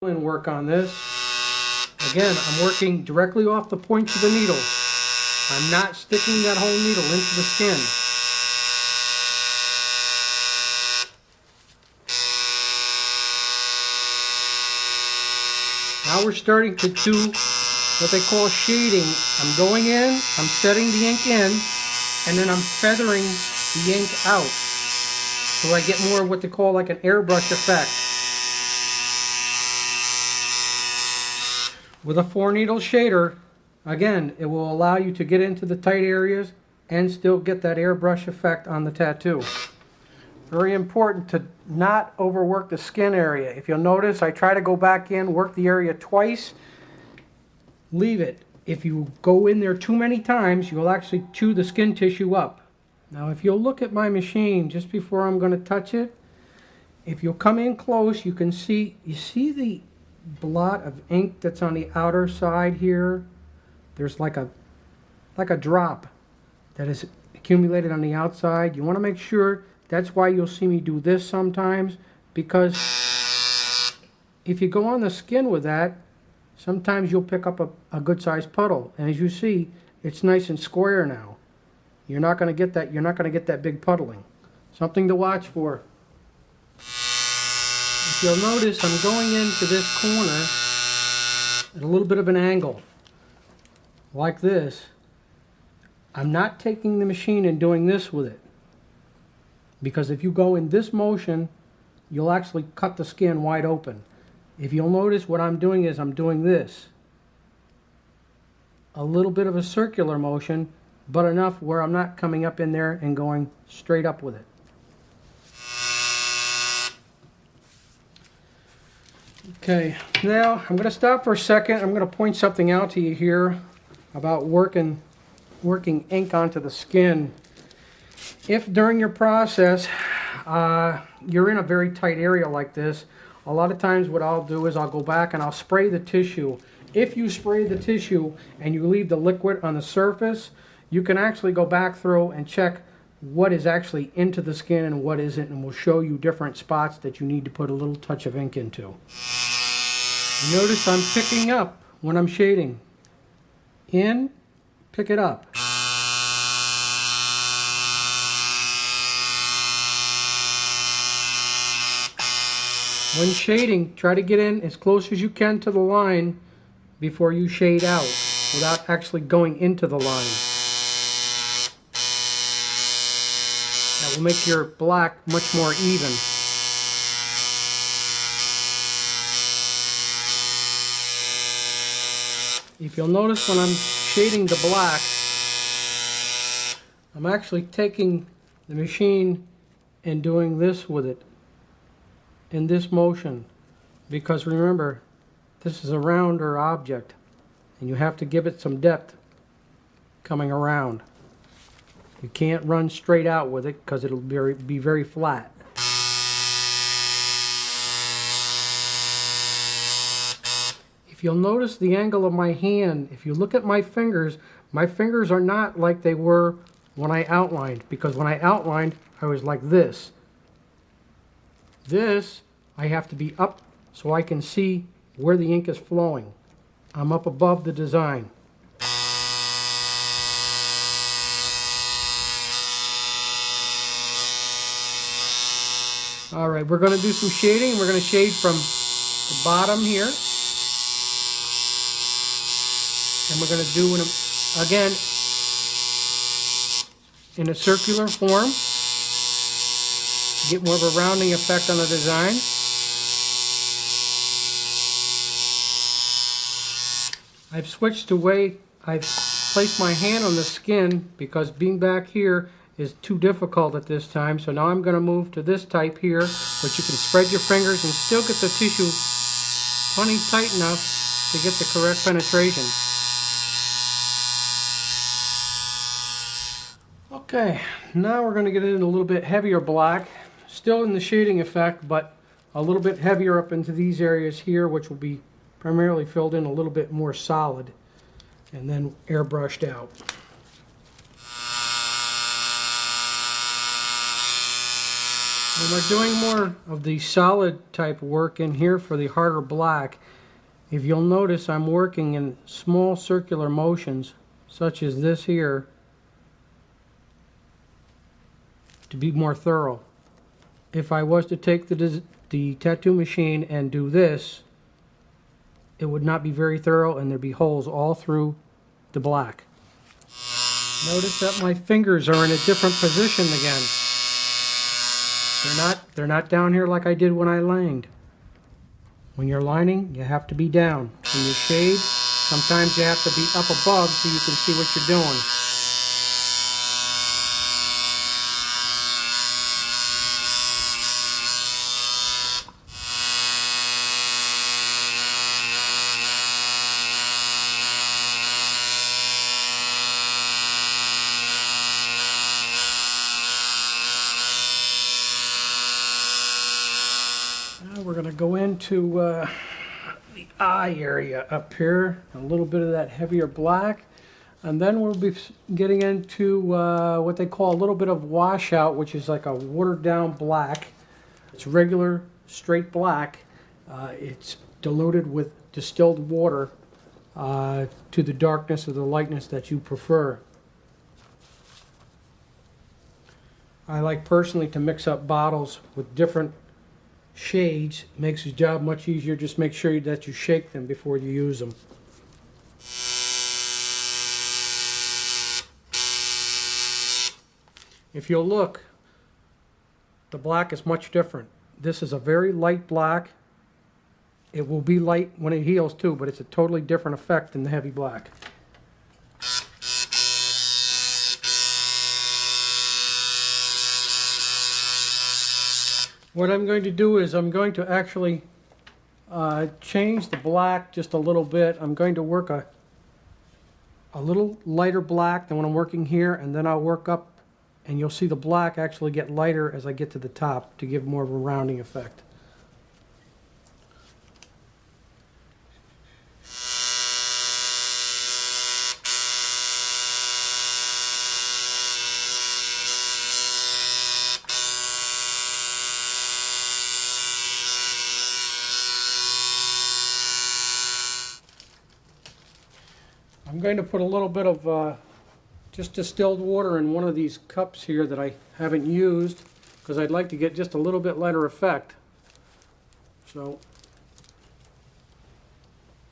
and work on this. Again, I'm working directly off the points of the needle. I'm not sticking that whole needle into the skin. Now we're starting to do what they call shading. I'm going in, I'm setting the ink in, and then I'm feathering the ink out. So I get more of what they call like an airbrush effect. With a 4-needle shader, again, it will allow you to get into the tight areas and still get that airbrush effect on the tattoo. Very important to not overwork the skin area. If you'll notice, I try to go back in, work the area twice, leave it. If you go in there too many times, you'll actually chew the skin tissue up. Now, if you'll look at my machine just before I'm going to touch it, if you'll come in close, you can see, you see the blot of ink that's on the outer side here? There's like a drop that is accumulated on the outside. You want to make sure. That's why you'll see me do this sometimes, because if you go on the skin with that, sometimes you'll pick up a good sized puddle. And as you see, it's nice and square now. You're not going to get that. You're not going to get that big puddling. Something to watch for. If you'll notice, I'm going into this corner at a little bit of an angle, like this. I'm not taking the machine and doing this with it, because if you go in this motion, you'll actually cut the skin wide open. If you'll notice, what I'm doing is I'm doing this. A little bit of a circular motion, but enough where I'm not coming up in there and going straight up with it. Okay, now I'm going to stop for a second. I'm going to point something out to you here about working ink onto the skin. If during your process you're in a very tight area like this, a lot of times what I'll do is I'll go back and I'll spray the tissue. If you spray the tissue and you leave the liquid on the surface, you can actually go back through and check what is actually into the skin and what isn't, and we'll show you different spots that you need to put a little touch of ink into. Notice I'm picking up when I'm shading. In, pick it up. When shading, try to get in as close as you can to the line before you shade out, without actually going into the line. That will make your black much more even. If you'll notice, when I'm shading the black, I'm actually taking the machine and doing this with it in this motion, because remember, this is a rounder object and you have to give it some depth coming around. You can't run straight out with it because it'll be very flat. If you'll notice the angle of my hand, if you look at my fingers are not like they were when I outlined, because when I outlined, I was like this. This, I have to be up so I can see where the ink is flowing. I'm up above the design. Alright, we're going to do some shading. We're going to shade from the bottom here. And we're going to do it again in a circular form. Get more of a rounding effect on the design. I've switched to way I've placed my hand on the skin, because being back here is too difficult at this time. So now I'm going to move to this type here, but you can spread your fingers and still get the tissue plenty tight enough to get the correct penetration. Okay, now we're going to get into a little bit heavier black, still in the shading effect, but a little bit heavier up into these areas here, which will be primarily filled in a little bit more solid and then airbrushed out. When we're doing more of the solid type work in here for the harder black, if you'll notice, I'm working in small circular motions such as this here to be more thorough. If I was to take the tattoo machine and do this, it would not be very thorough and there'd be holes all through the black. Notice that my fingers are in a different position again. They're not down here like I did when I lined. When you're lining, you have to be down. When you shade, sometimes you have to be up above so you can see what you're doing. Now we're going to go into the eye area up here, a little bit of that heavier black, and then we'll be getting into what they call a little bit of washout, which is like a watered down black. It's regular straight black. It's diluted with distilled water to the darkness or the lightness that you prefer. I like personally to mix up bottles with different shades. Makes the job much easier. Just make sure that you shake them before you use them. If you'll look, the black is much different. This is a very light black. It will be light when it heals too, but it's a totally different effect than the heavy black. What I'm going to do is I'm going to actually change the black just a little bit. I'm going to work a little lighter black than when I'm working here, and then I'll work up, and you'll see the black actually get lighter as I get to the top to give more of a rounding effect. I'm going to put a little bit of just distilled water in one of these cups here that I haven't used because I'd like to get just a little bit lighter effect. So,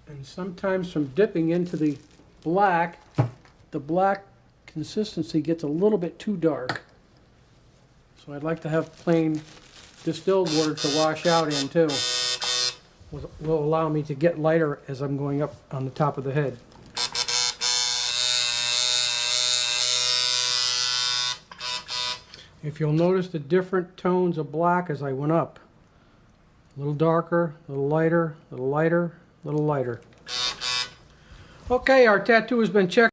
and sometimes from dipping into the black consistency gets a little bit too dark. So I'd like to have plain distilled water to wash out in too. Will allow me to get lighter as I'm going up on the top of the head. If you'll notice the different tones of black as I went up. A little darker, a little lighter, a little lighter, a little lighter. Okay, our tattoo has been checked.